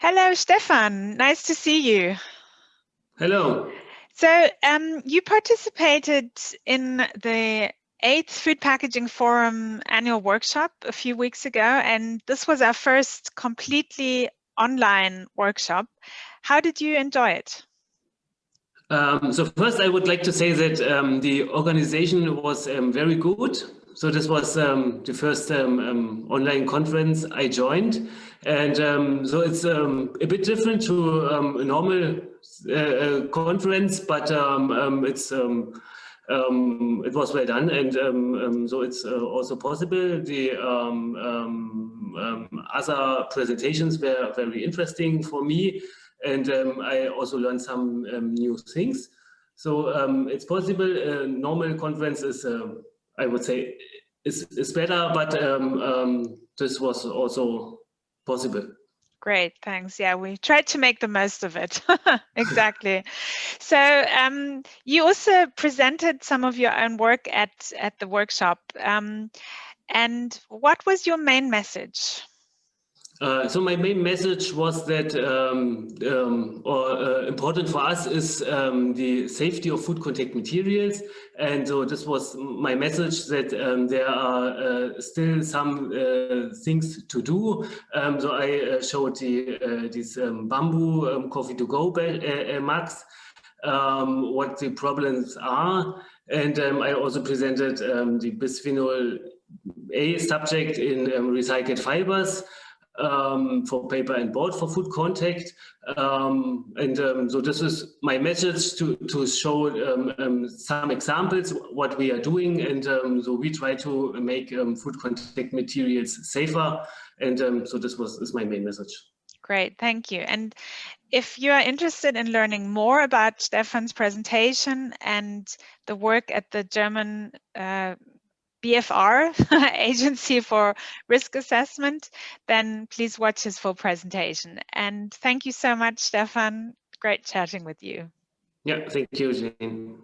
Hello, Stefan. Nice to see you. Hello. So, you participated in the 8th Food Packaging Forum annual workshop a few weeks ago, and this was our first completely online workshop. How did you enjoy it? So first, I would like to say that the organization was very good. So this was the first online conference I joined, and so it's a bit different to a normal conference, but it was well done, and so it's also possible. The other presentations were very interesting for me, and I also learned some new things. So it's possible. A normal conference is, I would say, is better, but this was also possible. Great, thanks. Yeah, we tried to make the most of it. Exactly. So you also presented some of your own work at the workshop. And what was your main message? So my main message was that important for us is the safety of food contact materials, and so this was my message that there are still some things to do. So I showed these bamboo coffee to go mugs, what the problems are, and I also presented the bisphenol A subject in recycled fibers. For paper and board for food contact. So this is my message to show some examples what we are doing, and so we try to make food contact materials safer, and so this is my main message. Great, thank you. And if you are interested in learning more about Stefan's presentation and the work at the German BfR, Agency for Risk Assessment, then please watch his full presentation. And thank you so much, Stefan. Great chatting with you. Yeah, thank you, Jane.